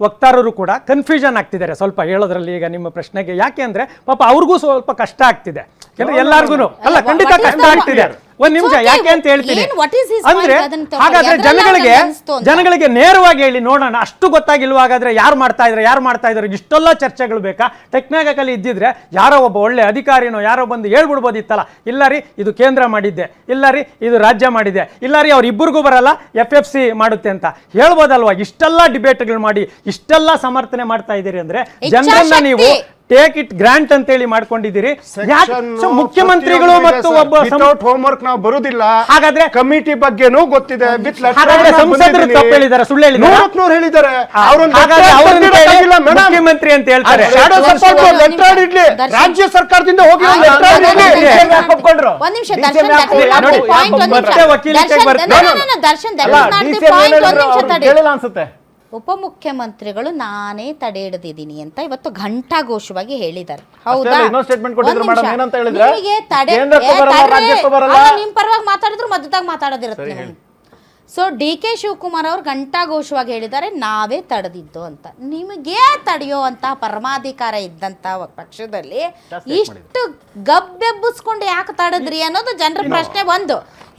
ವಕ್ತಾರರು ಕೂಡ ಕನ್ಫ್ಯೂಷನ್ ಆಗ್ತಿದ್ದಾರೆ ಸ್ವಲ್ಪ ಹೇಳೋದ್ರಲ್ಲಿ. ಈಗ ನಿಮ್ಮ ಪ್ರಶ್ನೆಗೆ ಯಾಕೆ ಅಂದ್ರೆ ಪಾಪ ಅವ್ರಿಗೂ ಸ್ವಲ್ಪ ಕಷ್ಟ ಆಗ್ತಿದೆ, ಎಲ್ಲಾರ್ಗು ಅಲ್ಲ ಖಂಡಿತ ಕಷ್ಟ ಆಗ್ತಿದೆ. ಒಂದ್ ನಿಮಿಷ ಯಾಕೆ ಅಂತ ಹೇಳ್ತೀನಿ ಅಂದ್ರೆ, ಹಾಗಾದ್ರೆ ಜನಗಳಿಗೆ ನೇರವಾಗಿ ಹೇಳಿ ನೋಡೋಣ, ಅಷ್ಟು ಗೊತ್ತಾಗಿಲ್ವ ಹಾಗಾದ್ರೆ ಯಾರು ಮಾಡ್ತಾ ಇದ್ರೆ ಇಷ್ಟೆಲ್ಲ ಚರ್ಚೆಗಳು ಬೇಕಾ? ಟೆಕ್ನಿಕಲಿ ಇದ್ದಿದ್ರೆ ಯಾರೋ ಒಬ್ಬ ಒಳ್ಳೆ ಅಧಿಕಾರಿನೋ ಯಾರೋ ಬಂದು ಹೇಳ್ಬಿಡ್ಬೋದಿತ್ತಲ್ಲ, ಇಲ್ಲ ರೀ ಇದು ಕೇಂದ್ರ ಮಾಡಿದ್ದೆ, ಇಲ್ಲ ರೀ ಇದು ರಾಜ್ಯ ಮಾಡಿದೆ, ಇಲ್ಲ ರೀ ಅವ್ರ ಇಬ್ಬರಿಗೂ ಬರಲ್ಲ FFC ಮಾಡುತ್ತೆ ಅಂತ ಹೇಳ್ಬೋದಲ್ವಾ? ಇಷ್ಟೆಲ್ಲ ಡಿಬೇಟ್ಗಳು ಮಾಡಿ ಇಷ್ಟೆಲ್ಲ ಸಮರ್ಥನೆ ಮಾಡ್ತಾ ಇದ್ದೀರಿ ಅಂದ್ರೆ ಜನರನ್ನ ನೀವು ಟೇಕ್ ಇಟ್ ಗ್ರಾಂಟ್ ಅಂತ ಹೇಳಿ ಮಾಡ್ಕೊಂಡಿದ್ದೀರಿ. ಮುಖ್ಯಮಂತ್ರಿಗಳು ಮತ್ತು ಒಬ್ಬ ಹೋಮ್ವರ್ಕ್ ನಾವು ಬರುದಿಲ್ಲ, ಹಾಗಾದ್ರೆ ಕಮಿಟಿ ಬಗ್ಗೆನೂ ಗೊತ್ತಿದೆ. ಸಂಸದರು ತಪ್ಪು ಹೇಳಿದ್ದಾರೆ, ಸುಳ್ಳು ಹೇಳಿದ್ದಾರೆ, ಮುಖ್ಯಮಂತ್ರಿ ಅಂತ ಹೇಳ್ತಾರೆ. ರಾಜ್ಯ ಸರ್ಕಾರದಿಂದ ಹೋಗಿ ಅನ್ಸುತ್ತೆ. ಉಪಮುಖ್ಯಮಂತ್ರಿಗಳು ನಾನೇ ತಡೆ ಹಿಡಿದಿದ್ದೀನಿ ಅಂತ ಇವತ್ತು ಘಂಟಾಘೋಷವಾಗಿ ಹೇಳಿದ್ದಾರೆ. ಹೌದಾ? ನಿಮ್ ಪರವಾಗಿ ಮಾತಾಡಿದ್ರು ಮಧ್ಯದಾಗ ಮಾತಾಡೋದಿರುತ್ತೆ. ಸೊ DK ಶಿವಕುಮಾರ್ ಅವರು ಘಂಟಾಘೋಷವಾಗಿ ಹೇಳಿದ್ದಾರೆ ನಾವೇ ತಡೆದಿದ್ದು ಅಂತ. ನಿಮಗೆ ತಡೆಯೋ ಅಂತ ಪರಮಾಧಿಕಾರ ಇದ್ದಂತ ಪಕ್ಷದಲ್ಲಿ ಇಷ್ಟು ಗಬ್ಬೆಬ್ಬಿಸ್ಕೊಂಡು ಯಾಕೆ ತಡೆದ್ರಿ ಅನ್ನೋದು ಜನರ ಪ್ರಶ್ನೆ. ಒಂದು,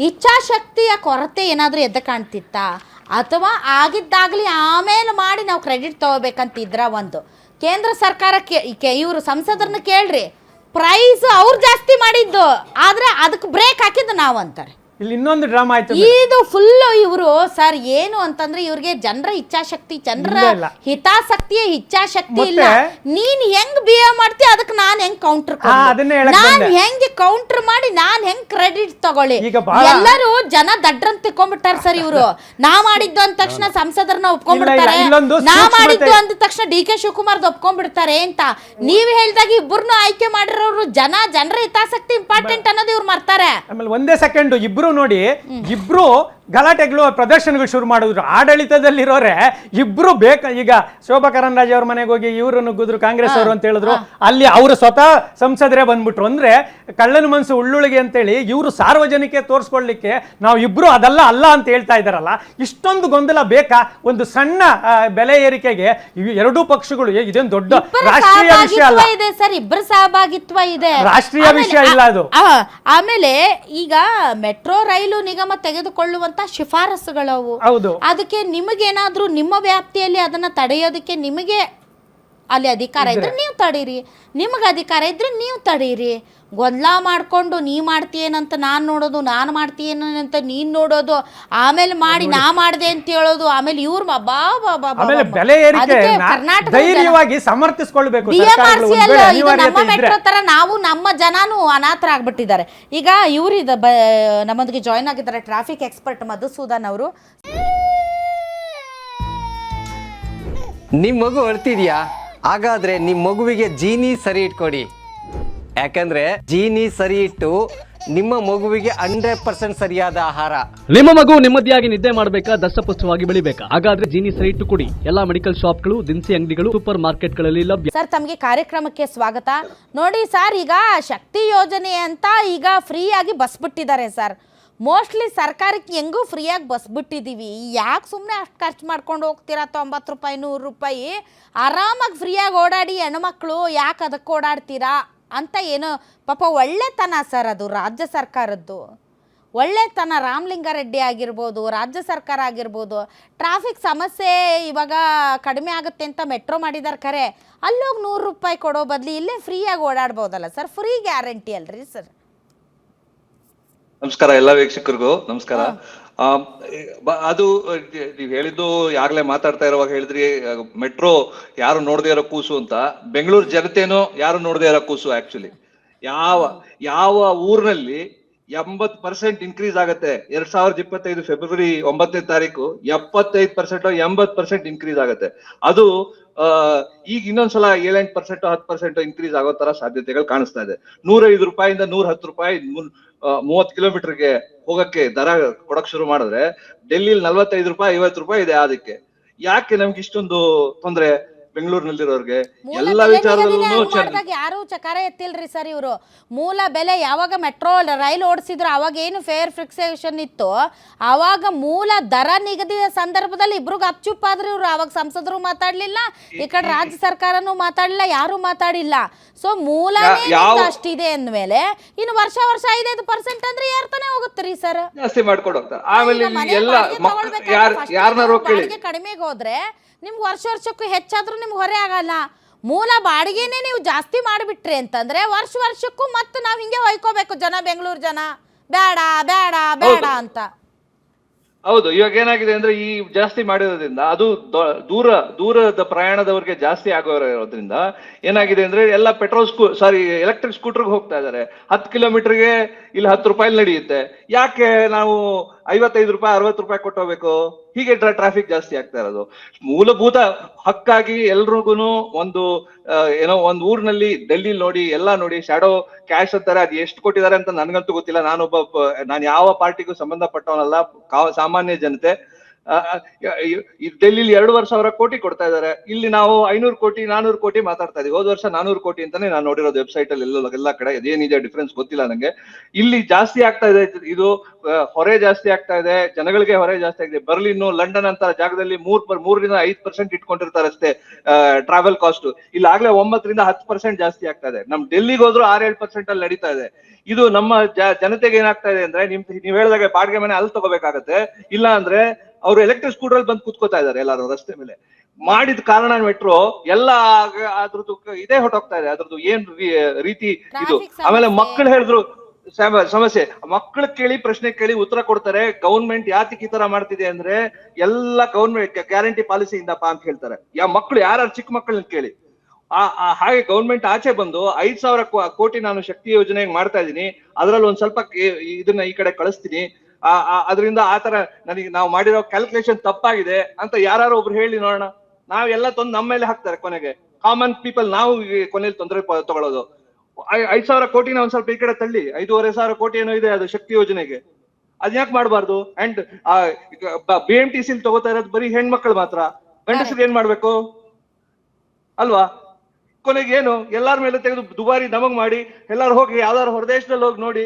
ಇಚ್ಛಾಶಕ್ತಿಯ ಕೊರತೆ ಏನಾದ್ರೂ ಎದ್ದ ಕಾಣ್ತಿತ್ತಾ, ಅಥವಾ ಆಗಿದ್ದಾಗಲಿ ಆಮೇಲೆ ಮಾಡಿ ನಾವು ಕ್ರೆಡಿಟ್ ತಗೋಬೇಕಂತಿದ್ರ? ಒಂದು, ಕೇಂದ್ರ ಸರ್ಕಾರಕ್ಕೆ ಇವರು ಸಂಸದರನ್ನ ಕೇಳ್ರಿ, ಪ್ರೈಸ್ ಅವ್ರು ಜಾಸ್ತಿ ಮಾಡಿದ್ದು ಆದ್ರೆ ಅದಕ್ಕೆ ಬ್ರೇಕ್ ಹಾಕಿದ್ದು ನಾವು ಅಂತಾರೆ. ಇಲ್ಲಿ ಇನ್ನೊಂದು ಡ್ರಾಮಾ ಆಯ್ತು. ಇದು ಫುಲ್ ಇವರು ಸರ್ ಏನು ಅಂತಂದ್ರೆ ಇವ್ರಿಗೆ ಜನರ ಇಚ್ಛಾಶಕ್ತಿ, ಜನರ ಹಿತಾಸಕ್ತಿಯ ಇಚ್ಛಾಶಕ್ತಿ ಇಲ್ಲ. ನೀನ್ ಹೆಂಗ್ ಬಿಹೇವ್ ಮಾಡ್ತೀಯ ಅದಕ್ಕೆ ನಾನ್ ಹೆಂಗ್ ಕೌಂಟರ್ ನಾನ್ ಹೆಂಗ್ ಕೌಂಟರ್ ಮಾಡಿ ನಾನ್ ಹೆಂಗ್ ಕ್ರೆಡಿಟ್ ತಗೊಳ್ಳಿ. ಎಲ್ಲರೂ ಜನ ದಡ್ರಂತ ತಿಳ್ಕೊಂಡ್ಬಿಟ್ಟಾರ ಸರ್. ಇವರು ನಾ ಮಾಡಿದ್ದು ಅಂದ ತಕ್ಷಣ ಸಂಸದರನ್ನ ಒಪ್ಕೊಂಡ್ಬಿಡ್ತಾರೆ, ನಾ ಮಾಡಿದ್ದು ಅಂದ ತಕ್ಷಣ DK ಶಿವಕುಮಾರ್ ಒಪ್ಕೊಂಡ್ಬಿಡ್ತಾರೆ ಅಂತ. ನೀವ್ ಹೇಳ್ದಾಗ ಇಬ್ಬರನ್ನು ಆಯ್ಕೆ ಮಾಡಿರೋರು ಜನರ ಹಿತಾಸಕ್ತಿ ಇಂಪಾರ್ಟೆಂಟ್ ಅನ್ನೋದು ಇವ್ರು ಮರ್ತಾರೆ. ಆಮೇಲೆ ಒಂದೇ ಸೆಕೆಂಡ್ ಇಬ್ರು ನೋಡಿ, ಇಬ್ರು ಗಲಾಟೆಗಳು ಪ್ರದರ್ಶನಗಳು ಶುರು ಮಾಡಿದ್ರು. ಆಡಳಿತದಲ್ಲಿರೋರೆ ಇಬ್ರು ಈಗ ಶೋಭಾ ಕರಂದ್ಲಾಜೆ ಅವ್ರ ಮನೆಗೆ ಹೋಗಿ ಇವರು ನುಗ್ಗಿದ್ರು ಕಾಂಗ್ರೆಸ್ ಅವರು ಅಂತ ಹೇಳಿದ್ರು. ಅಲ್ಲಿ ಅವರು ಸ್ವತಃ ಸಂಸದರೇ ಬಂದ್ಬಿಟ್ರು. ಅಂದ್ರೆ ಕಳ್ಳನ ಮನಸ್ಸು ಉಳ್ಳುಳಿಗೆ ಅಂತೇಳಿ ಇವರು ಸಾರ್ವಜನಿಕ ತೋರಿಸ್ಕೊಳ್ಲಿಕ್ಕೆ ನಾವು ಇಬ್ರು ಅದಲ್ಲ ಅಲ್ಲ ಅಂತ ಹೇಳ್ತಾ ಇದ್ದಾರಲ್ಲ. ಇಷ್ಟೊಂದು ಗೊಂದಲ ಬೇಕಾ? ಒಂದು ಸಣ್ಣ ಬೆಲೆ ಏರಿಕೆಗೆ ಎರಡೂ ಪಕ್ಷಗಳು ಇದೇನು ದೊಡ್ಡ ರಾಷ್ಟ್ರೀಯ ವಿಷಯ ಅಲ್ಲ ಸರ್, ಇಬ್ಬರ ಸಹಭಾಗಿತ್ವ ಇದೆ, ರಾಷ್ಟ್ರೀಯ ವಿಷಯ ಇಲ್ಲ ಅದು. ಆಮೇಲೆ ಈಗ ಮೆಟ್ರೋ ರೈಲು ನಿಗಮ ತೆಗೆದುಕೊಳ್ಳುವಂತ ಶಿಫಾರಸುಗಳವು, ಅದಕ್ಕೆ ನಿಮಗೇನಾದ್ರೂ ನಿಮ್ಮ ವ್ಯಾಪ್ತಿಯಲ್ಲಿ ಅದನ್ನ ತಡೆಯೋದಕ್ಕೆ ನಿಮಗೆ ಅಲ್ಲಿ ಅಧಿಕಾರ ಇದ್ರೆ ನೀವು ತಡೀರಿ, ನಿಮಗೆ ಅಧಿಕಾರ ಇದ್ರೆ ನೀವು ತಡೀರಿ. ಗೊಂದಲ ಮಾಡ್ಕೊಂಡು ನೀ ಮಾಡ್ತೀಯೇನಂತ ನಾನು ನೋಡೋದು, ನಾನು ಮಾಡ್ತೀಯೇನಂತ ನೀನ್ ನೋಡೋದು, ಆಮೇಲೆ ಮಾಡಿ ನಾ ಮಾಡಿದೆ ಅಂತ ಹೇಳೋದು, ಆಮೇಲೆ ಇವ್ರು ಧೈರ್ಯವಾಗಿ ಸಮರ್ಥಿಸಿಕೊಳ್ಬೇಕು. ನಮ್ಮ ಮೆಟ್ರೋ ತರ ನಾವು ನಮ್ಮ ಜನಾನು ಅನಾಥರಾಗ್ಬಿಟ್ಟಿದ್ದಾರೆ. ಈಗ ಇವ್ರು ನಮ್ಮೊಂದಿಗೆ ಜಾಯ್ನ್ ಆಗಿದ್ದಾರೆ ಟ್ರಾಫಿಕ್ ಎಕ್ಸ್ಪರ್ಟ್ ಮಧುಸೂದನ್ ಅವರು. ನಿಮ್ ಮಗು ಅಳ್ತಿದ್ಯಾ? ಹಾಗಾದ್ರೆ ನಿಮ್ ಮಗುವಿಗೆ ಜೀನಿ ಸರಿ ಇಟ್ಕೊಡಿ. ಯಾಕಂದ್ರೆ ಜೀನಿ ಸರಿ ಇಟ್ಟು ನಿಮ್ಮ ಮಗುವಿಗೆ 100% ಸರಿಯಾದ ಆಹಾರ. ನಿಮ್ಮ ಮಗು ನೆಮ್ಮದಿಯಾಗಿ ನಿದ್ದೆ ಮಾಡಬೇಕಾ, ದಷ್ಟಪುಷ್ಟವಾಗಿ ಬೆಳಿಬೇಕಾ? ಹಾಗಾದ್ರೆ ಜೀನಿ ಸರಿ ಇಟ್ಟು ಕೊಡಿ. ಎಲ್ಲಾ ಮೆಡಿಕಲ್ ಶಾಪ್ಗಳು, ದಿನಸಿ ಅಂಗಡಿಗಳು, ಸೂಪರ್ ಮಾರ್ಕೆಟ್ಗಳಲ್ಲಿ ಲಭ್ಯ. ಸರ್, ತಮಗೆ ಕಾರ್ಯಕ್ರಮಕ್ಕೆ ಸ್ವಾಗತ. ನೋಡಿ ಸರ್, ಈಗ ಶಕ್ತಿ ಯೋಜನೆ ಅಂತ ಈಗ ಫ್ರೀ ಆಗಿ ಬಸ್ ಬಿಟ್ಟಿದ್ದಾರೆ ಸರ್. ಮೋಸ್ಟ್ಲಿ ಸರ್ಕಾರಕ್ಕೆ ಹೆಂಗೂ ಫ್ರೀಯಾಗಿ ಬಸ್ ಬಿಟ್ಟಿದ್ದೀವಿ, ಯಾಕೆ ಸುಮ್ಮನೆ ಅಷ್ಟು ಖರ್ಚು ಮಾಡ್ಕೊಂಡು ಹೋಗ್ತೀರಾ? 90 ರೂಪಾಯಿ 100 ರೂಪಾಯಿ ಆರಾಮಾಗಿ ಫ್ರೀಯಾಗಿ ಓಡಾಡಿ ಹೆಣ್ಮಕ್ಳು, ಯಾಕೆ ಅದಕ್ಕೆ ಓಡಾಡ್ತೀರಾ ಅಂತ ಏನೋ ಪಾಪ ಒಳ್ಳೆತನ ಸರ್, ಅದು ರಾಜ್ಯ ಸರ್ಕಾರದ್ದು ಒಳ್ಳೆತನ. ರಾಮಲಿಂಗಾರೆಡ್ಡಿ ಆಗಿರ್ಬೋದು, ರಾಜ್ಯ ಸರ್ಕಾರ ಆಗಿರ್ಬೋದು, ಟ್ರಾಫಿಕ್ ಸಮಸ್ಯೆ ಇವಾಗ ಕಡಿಮೆ ಆಗುತ್ತೆ ಅಂತ ಮೆಟ್ರೋ ಮಾಡಿದಾರೆ ಖರೆ. ಅಲ್ಲೋಗಿ 100 ರೂಪಾಯಿ ಕೊಡೋ ಬದಲು ಇಲ್ಲೇ ಫ್ರೀಯಾಗಿ ಓಡಾಡ್ಬೋದಲ್ಲ ಸರ್? ಫ್ರೀ ಗ್ಯಾರಂಟಿ ಅಲ್ರಿ ಸರ್? ನಮಸ್ಕಾರ ಎಲ್ಲ ವೀಕ್ಷಕರಿಗೂ ನಮಸ್ಕಾರ. ಅದು ನೀವ್ ಹೇಳಿದ್ದು ಯಾಗ್ಲೇ ಮಾತಾಡ್ತಾ ಇರುವಾಗ ಹೇಳಿದ್ರಿ ಮೆಟ್ರೋ ಯಾರು ನೋಡದೇ ಇರೋ ಕೂಸು ಅಂತ. ಬೆಂಗಳೂರು ಜನತೆನೋ ಯಾರು ನೋಡದೇ ಇರೋ ಕೂಸು. ಆಕ್ಚುಲಿ ಯಾವ ಊರಿನಲ್ಲಿ 80% ಇನ್ಕ್ರೀಸ್ ಆಗತ್ತೆ 2025 ಫೆಬ್ರವರಿ 9ನೇ ತಾರೀಕು 75% 80% ಇನ್ಕ್ರೀಸ್ ಆಗತ್ತೆ. ಅದು ಈಗ ಇನ್ನೊಂದ್ಸಲ 7-8% 10% ಇನ್ಕ್ರೀಸ್ ಆಗೋ ತರ ಸಾಧ್ಯತೆಗಳು ಕಾಣಿಸ್ತಾ ಇದೆ. 105 ರೂಪಾಯಿಂದ 110 ರೂಪಾಯಿ 30 ಕಿಲೋಮೀಟರ್ಗೆ ಹೋಗಕ್ಕೆ ದರ ಕೊಡಕ್ ಶುರು ಮಾಡಿದ್ರೆ ಡೆಲ್ಲಿಲಿ 45 ರೂಪಾಯಿ 50 ರೂಪಾಯಿ ಇದೆ. ಅದಕ್ಕೆ ಯಾಕೆ ನಮ್ಗೆ ಇಷ್ಟೊಂದು ತೊಂದ್ರೆ? ಬೆಂಗಳೂರಿನಲ್ಲಿರೋರ್ಗೆ ಮೂಲ ಎಲ್ಲ ಬೆಲೆ ವಿಚಾರದಲ್ಲೂ ನಿಗದಿನೇ ಮಾಡಿದಾಗ ಯಾರು ಚಕಾರ ಎತ್ತಿಲ್ರಿ ಸರ್ ಇವರು. ಮೂಲ ಬೆಲೆ ಯಾವಾಗ ಮೆಟ್ರೋ ರೈಲು ಓಡಿಸಿದ್ರು ಅವಾಗ ಏನು ಫೇರ್ ಫಿಕ್ಸೇಷನ್ ಇತ್ತು, ಅವಾಗ ಮೂಲ ದರ ನಿಗದಿಯ ಸಂದರ್ಭದಲ್ಲಿ ಇಬ್ರು ಅಪ್ಚುಪ್ಪಾದ್ರು ಇವ್ರು. ಅವಾಗ ಸಂಸದರು ಮಾತಾಡ್ಲಿಲ್ಲ, ಈ ಕಡೆ ರಾಜ್ಯ ಸರ್ಕಾರನೂ ಮಾತಾಡ್ಲಿಲ್ಲ, ಯಾರು ಮಾತಾಡಿಲ್ಲ. ಸೊ ಮೂಲನೇ ಅಷ್ಟಿದೆ ಅಂದ್ಮೇಲೆ ಇನ್ನು ವರ್ಷ 5% ಅಂದ್ರೆ ಏರ್ತಾನೆ ಹೋಗುತ್ತೀರಿ ಸರ್. ಜಾಸ್ತಿ ಮಾಡ್ಕೊಂಡು ಹೋಗ್ತಾರೆ. ಆಮೇಲೆ ಎಲ್ಲ ಯಾರನ್ನಾರು ಕೇಳಿ ಕಡಿಮೆಗೆ ಹೋದ್ರೆ ನಿಮ್ಗೆ ವರ್ಷಕ್ಕೂ ಹೆಚ್ಚಾದ್ರೂ ನಿಮ್ಗೆ ಹೊರೆ ಆಗಲ್ಲ. ಮೂಲ ಬಾಡಿಗೆನೇ ನೀವು ಜಾಸ್ತಿ ಮಾಡಿಬಿಟ್ರಿ ಅಂತಂದ್ರೆ ವರ್ಷಕ್ಕೂ ಮತ್ತೆ ನಾವು ಹಿಂಗೆ ಹೊಯ್ಕೋಬೇಕು ಜನ, ಬೆಂಗಳೂರು ಜನ ಬೇಡ ಬೇಡ ಬೇಡ ಅಂತ. ಹೌದು, ಇವಾಗ ಏನಾಗಿದೆ ಅಂದ್ರೆ ಈ ಜಾಸ್ತಿ ಮಾಡಿರೋದ್ರಿಂದ ಅದು ದೂರದ ಪ್ರಯಾಣದವರಿಗೆ ಜಾಸ್ತಿ ಆಗೋದ್ರಿಂದ ಏನಾಗಿದೆ ಅಂದ್ರೆ ಎಲ್ಲ ಎಲೆಕ್ಟ್ರಿಕ್ ಸ್ಕೂಟರ್ಗೆ ಹೋಗ್ತಾ ಇದಾರೆ. 10 ಕಿಲೋಮೀಟರ್ಗೆ ಇಲ್ಲಿ 10 ರೂಪಾಯಿ ನಡೆಯುತ್ತೆ, ಯಾಕೆ ನಾವು 55 ರೂಪಾಯಿ 60 ರೂಪಾಯಿ ಕೊಟ್ಟೋಗ್ಬೇಕು? ಹೀಗೆ ಟ್ರಾಫಿಕ್ ಜಾಸ್ತಿ ಆಗ್ತಾ ಇರೋದು. ಮೂಲಭೂತ ಹಕ್ಕಾಗಿ ಎಲ್ರಿಗೂನು ಒಂದು ಒಂದು ಊರಿನಲ್ಲಿ ಡೆಲ್ಲಿ ನೋಡಿ ಎಲ್ಲ ನೋಡಿ ಶಾಡೋ ಕ್ಯಾಶ್ ಅಂತಾರೆ, ಅದು ಎಷ್ಟು ಕೊಟ್ಟಿದ್ದಾರೆ ಅಂತ ನನ್ಗಂತೂ ಗೊತ್ತಿಲ್ಲ. ನಾನು ಯಾವ ಪಾರ್ಟಿಗೂ ಸಂಬಂಧಪಟ್ಟವನಲ್ಲ, ಸಾಮಾನ್ಯ ಜನತೆ. ಡೆಲ್ಲಿಲಿ 2,500 ಕೋಟಿ ಕೊಡ್ತಾ ಇದಾರೆ, ಇಲ್ಲಿ ನಾವು 500 ಕೋಟಿ 400 ಕೋಟಿ ಮಾತಾಡ್ತಾ ಇದೀವಿ. ಹೋದ ವರ್ಷ 400 ಕೋಟಿ ಅಂತಾನೆ ನಾನು ನೋಡಿರೋದು ವೆಬ್ಸೈಟ್ ಅಲ್ಲಿ ಎಲ್ಲ ಕಡೆ. ಅದೇನಿದೆ ಡಿಫ್ರೆನ್ಸ್ ಗೊತ್ತಿಲ್ಲ ನಂಗೆ. ಇಲ್ಲಿ ಜಾಸ್ತಿ ಆಗ್ತಾ ಇದೆ, ಇದು ಹೊರೆ ಜಾಸ್ತಿ ಆಗ್ತಾ ಇದೆ, ಜನಗಳಿಗೆ ಹೊರೆ ಜಾಸ್ತಿ ಆಗಿದೆ. ಬರ್ಲಿನ್, ಲಂಡನ್ ಅಂತ ಜಾಗದಲ್ಲಿ 3ರಿಂದ 5% ಇಟ್ಕೊಂಡಿರ್ತಾರೆ ಅಷ್ಟೇ ಟ್ರಾವೆಲ್ ಕಾಸ್ಟ್. ಇಲ್ಲಿ ಆಗ್ಲೇ 9ರಿಂದ 10% ಜಾಸ್ತಿ ಆಗ್ತಾ ಇದೆ. ನಮ್ ಡೆಲ್ಲಿಗೆ ಹೋದ್ರು 6-7% ಅಲ್ಲಿ ನಡೀತಾ ಇದೆ. ಇದು ನಮ್ಮ ಜನತೆಗೆ ಏನಾಗ್ತಾ ಇದೆ ಅಂದ್ರೆ, ನೀವ್ ಹೇಳಿದಾಗ ಬಾಡಿಗೆ ಮನೆ ಅಲ್ಲಿ ತಗೋಬೇಕಾಗತ್ತೆ, ಇಲ್ಲ ಅಂದ್ರೆ ಅವ್ರು ಎಲೆಕ್ಟ್ರಿಕ್ ಸ್ಕೂಟರ್ ಬಂದು ಕುತ್ಕೋತಾ ಇದಾರೆ ಎಲ್ಲಾರು ರಸ್ತೆ ಮೇಲೆ. ಮಾಡಿದ ಕಾರಣ ಮೆಟ್ರೋ ಎಲ್ಲ ಅದ್ರದ್ದು ಇದೇ ಹೊಟ್ಟೋಗ್ತಾ ಇದೆ, ಅದ್ರದ್ದು ಏನ್ ರೀತಿ ಇದು. ಆಮೇಲೆ ಮಕ್ಕಳು ಹೇಳಿದ್ರು ಸಮಸ್ಯೆ, ಮಕ್ಕಳು ಪ್ರಶ್ನೆ ಕೇಳಿ ಉತ್ತರ ಕೊಡ್ತಾರೆ. ಗೌರ್ಮೆಂಟ್ ಯಾತಕ್ಕೆ ಈ ತರ ಮಾಡ್ತಿದೆ ಅಂದ್ರೆ ಎಲ್ಲ ಗೌರ್ಮೆಂಟ್ ಗ್ಯಾರಂಟಿ ಪಾಲಿಸಿಯಿಂದಪ್ಪ ಅಂತ ಹೇಳ್ತಾರೆ. ಮಕ್ಕಳು ಯಾರು ಚಿಕ್ಕ ಮಕ್ಕಳನ್ನ ಕೇಳಿ. ಹಾಗೆ ಗೌರ್ಮೆಂಟ್ ಆಚೆ ಬಂದು 5,000 ಕೋಟಿ ನಾನು ಶಕ್ತಿ ಯೋಜನೆಗೆ ಮಾಡ್ತಾ ಇದ್ದೀನಿ, ಅದ್ರಲ್ಲಿ ಒಂದ್ ಸ್ವಲ್ಪ ಇದನ್ನ ಈ ಕಡೆ ಕಳಿಸ್ತೀನಿ, ಅದರಿಂದ ಆತರ ನಾವು ಮಾಡಿರೋ ಕ್ಯಾಲ್ಕುಲೇಷನ್ ತಪ್ಪಾಗಿದೆ ಅಂತ ಯಾರು ಒಬ್ರು ಹೇಳಿ ನೋಡೋಣ. ನಾವೆಲ್ಲ ತಂದು ನಮ್ಮ ಮೇಲೆ ಹಾಕ್ತಾರೆ. ಕೊನೆಗೆ ಕಾಮನ್ ಪೀಪಲ್ ನಾವು ಕೊನೆಯಲ್ಲಿ ತೊಂದರೆ ತಗೊಳ್ಳೋದು. 5,000 ಕೋಟಿನ ಒಂದ್ ಸ್ವಲ್ಪ ಈ ಕಡೆ ತಳ್ಳಿ, 5,500 ಕೋಟಿ ಏನೋ ಇದೆ ಅದು ಶಕ್ತಿ ಯೋಜನೆಗೆ, ಅದ್ಯಾಕ್ ಮಾಡ್ಬಾರ್ದು? ಅಂಡ್ BMTC ತಗೋತಾ ಇರೋದು ಬರೀ ಹೆಣ್ಮಕ್ಳು ಮಾತ್ರ, ಗಂಡಸರು ಏನ್ ಮಾಡ್ಬೇಕು ಅಲ್ವಾ? ಕೊನೆಗೆ ಏನು ಎಲ್ಲಾರ ಮೇಲೆ ತೆಗೆದು ದುಬಾರಿ ನಮಗ್ ಮಾಡಿ ಎಲ್ಲಾರು ಹೋಗಿ ಯಾವ್ದಾದ್ರು ಹೊರದೇಶದಲ್ಲಿ ಹೋಗಿ ನೋಡಿ